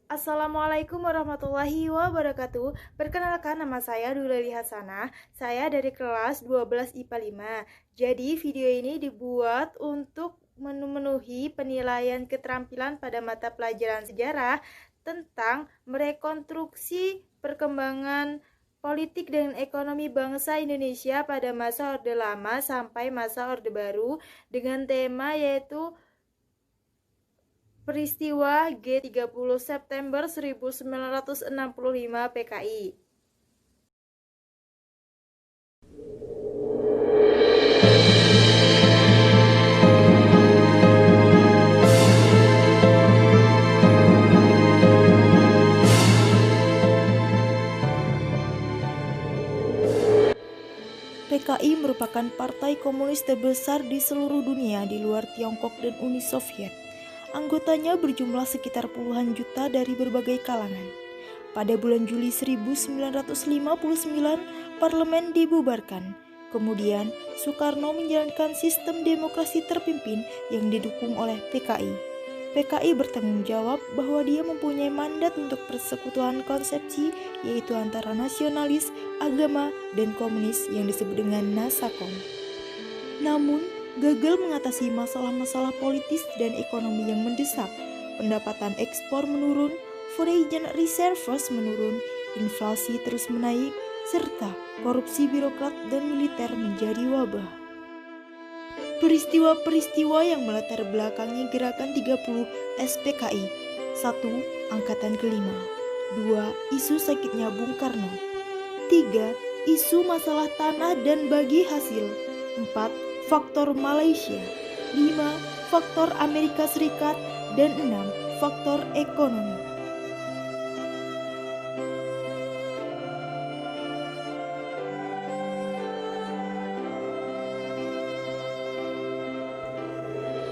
Assalamualaikum warahmatullahi wabarakatuh. Perkenalkan, nama saya Dulali Hasanah. Saya dari kelas 12 IPA 5. Jadi video ini dibuat untuk memenuhi penilaian keterampilan pada mata pelajaran sejarah tentang merekonstruksi perkembangan politik dan ekonomi bangsa Indonesia pada masa Orde Lama sampai masa Orde Baru dengan tema yaitu peristiwa G30 September 1965 PKI. PKI merupakan partai komunis terbesar di seluruh dunia di luar Tiongkok dan Uni Soviet. Anggotanya berjumlah sekitar puluhan juta dari berbagai kalangan. Pada bulan Juli 1959, parlemen dibubarkan. Kemudian, Soekarno menjalankan sistem demokrasi terpimpin yang didukung oleh PKI. PKI bertanggung jawab bahwa dia mempunyai mandat untuk persekutuan konsepsi, yaitu antara nasionalis, agama, dan komunis yang disebut dengan Nasakom. Namun, gagal mengatasi masalah-masalah politis dan ekonomi yang mendesak. Pendapatan ekspor menurun, foreign reserves menurun, inflasi terus menaik, serta korupsi birokrat dan militer menjadi wabah. Peristiwa-peristiwa yang melatar belakangi gerakan 30 SPKI. 1. Angkatan kelima. 2. Isu sakitnya Bung Karno. 3. Isu masalah tanah dan bagi hasil. 4. Faktor Malaysia. 5. Faktor Amerika Serikat. Dan 6. Faktor ekonomi.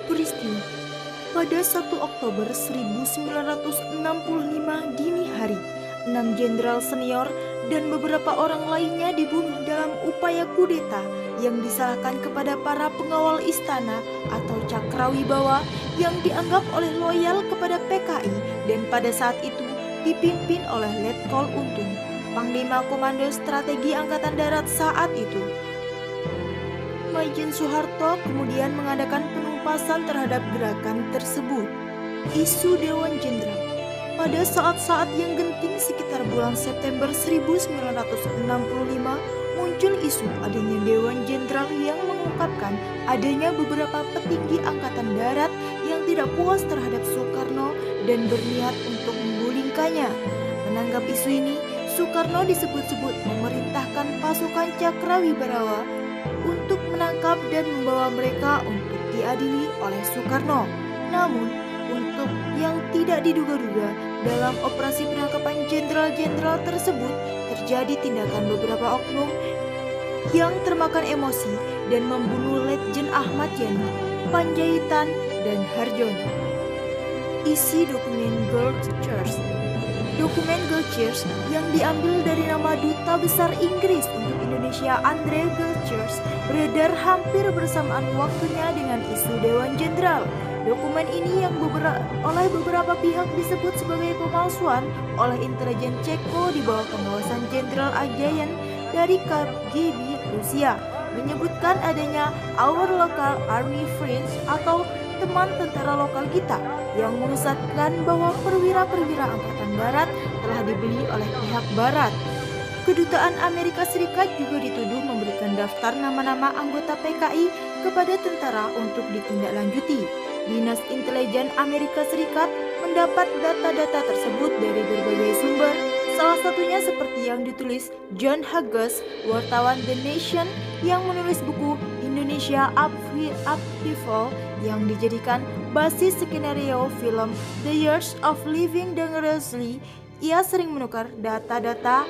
Peristiwa pada 1 Oktober 1965 dini hari, 6 jenderal senior dan beberapa orang lainnya dibunuh dalam upaya kudeta yang disalahkan kepada para pengawal istana atau cakrawibawa yang dianggap oleh loyal kepada PKI dan pada saat itu dipimpin oleh Letkol Untung, Panglima Komando Strategi Angkatan Darat saat itu. Maijen Soeharto kemudian mengadakan penumpasan terhadap gerakan tersebut. Isu Dewan Jenderal. Pada saat-saat yang genting sekitar bulan September 1965 muncul isu adanya Dewan Jenderal yang mengungkapkan adanya beberapa petinggi angkatan darat yang tidak puas terhadap Soekarno dan berniat untuk menggulingkannya. Menanggap isu ini, Soekarno disebut-sebut memerintahkan pasukan cakrawibawa untuk menangkap dan membawa mereka untuk diadili oleh Soekarno. Namun, untuk yang tidak diduga-duga dalam operasi penangkapan jenderal-jenderal tersebut terjadi tindakan beberapa oknum yang termakan emosi dan membunuh Letjen Ahmad Yani, Panjaitan, dan Harjono. Isi dokumen Gold Church. Dokumen Gold Church yang diambil dari nama Duta Besar Inggris untuk Indonesia Andre Gilchrist beredar hampir bersamaan waktunya dengan isu Dewan Jenderal. Dokumen ini yang oleh beberapa pihak disebut sebagai pemalsuan oleh intelijen Ceko di bawah pengawasan Jenderal Ajayan dari KGB Rusia, menyebutkan adanya Our Local Army Friends atau teman tentara lokal kita yang mengesahkan bahwa perwira-perwira angkatan darat telah dibeli oleh pihak barat. Kedutaan Amerika Serikat juga dituduh memberikan daftar nama-nama anggota PKI kepada tentara untuk ditindaklanjuti. Dinas Intelijen Amerika Serikat mendapat data-data tersebut dari berbagai sumber, salah satunya seperti yang ditulis John Hughes, wartawan The Nation yang menulis buku Indonesia Upheaval yang dijadikan basis skenario film The Years of Living Dangerously. Ia sering menukar data-data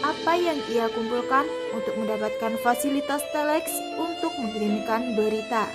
apa yang ia kumpulkan untuk mendapatkan fasilitas telex untuk mengirimkan berita.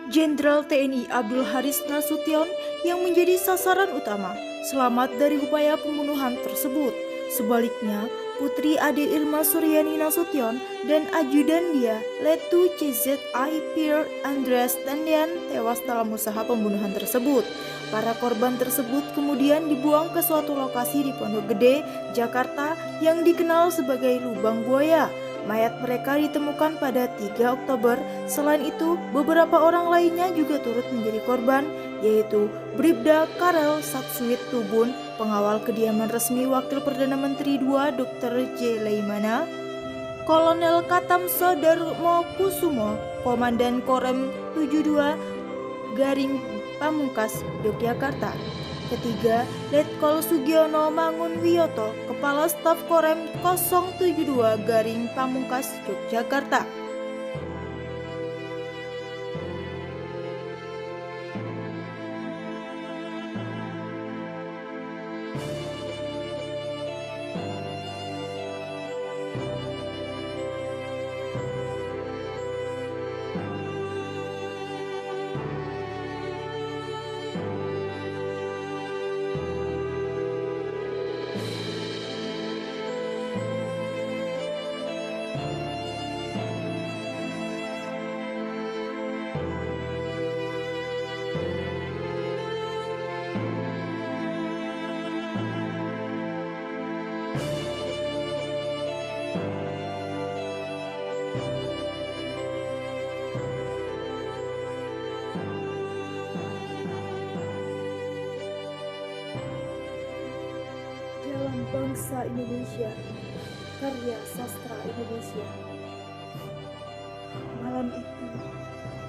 Jenderal TNI Abdul Haris Nasution yang menjadi sasaran utama, selamat dari upaya pembunuhan tersebut. Sebaliknya, Putri Ade Irma Suryani Nasution dan ajudan dia, Letu CZI Pierre Andreas Tendian tewas dalam usaha pembunuhan tersebut. Para korban tersebut kemudian dibuang ke suatu lokasi di Pondok Gede, Jakarta yang dikenal sebagai Lubang Buaya. Mayat mereka ditemukan pada 3 Oktober. Selain itu, beberapa orang lainnya juga turut menjadi korban, yaitu Bribda Karel Satsuit Tubun, pengawal kediaman resmi Wakil Perdana Menteri II Dr. J. Leimana, Kolonel Katamso Darmo Kusumo, Komandan Korem 72 Garing Pamungkas, Yogyakarta. Ketiga, Letkol Sugiono Mangunwiyoto, Kepala Staf Korem 072 Garing Pamungkas, Yogyakarta. Jalan Bangsa Indonesia, karya sastra Indonesia. Malam itu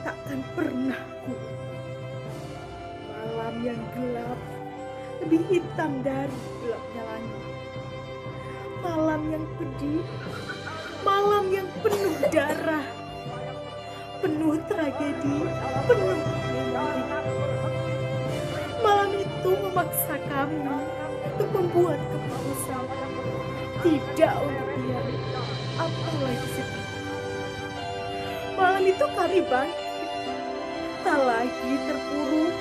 takkan pernah ku lupa. Malam yang gelap, lebih hitam dari gelapnya langit. Malam yang pedih, malam yang penuh darah, penuh tragedi, penuh memori. Malam itu memaksa kami untuk membuat keputusan, tidak untuk diam, apalagi sedih. Malam itu kami bangkit, tak lagi terpuruk,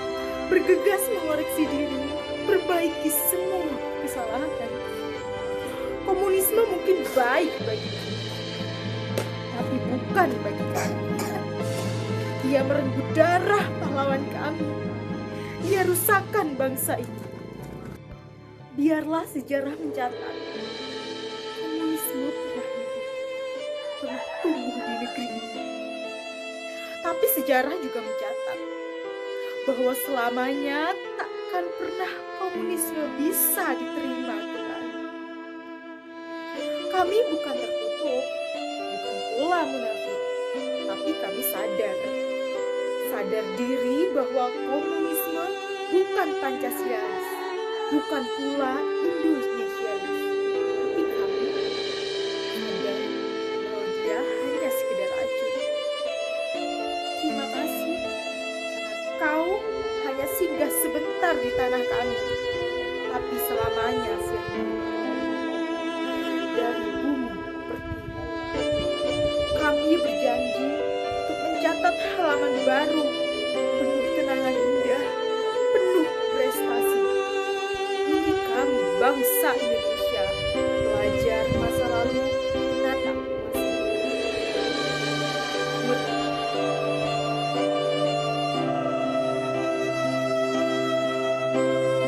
bergegas mengoreksi diri, perbaiki semua kesalahan. Komunisme mungkin baik bagi kita, tapi bukan bagi kami. Dia merenggut darah pahlawan kami. Dia rusakkan bangsa ini. Biarlah sejarah mencatat, komunisme pernah hidup, pernah tumbuh di negeri ini. Tapi sejarah juga mencatat bahwa selamanya takkan pernah komunisme bisa diterima kembali. Kami bukan tertutup, bukan pula munafik, tapi kami sadar diri bahwa komunisme bukan Pancasialis, bukan pula Indonesialis, tapi kami sadar bahwa dia hanya sekedar racun. Terima kasih karena kau hanya singgah sebentar di tanah kami, tapi selamanya sia-sia. Dari bumi pertiwi, kami berjanji untuk mencatat halaman baru, penuh kenangan indah, penuh prestasi. Ini kami bangsa Indonesia.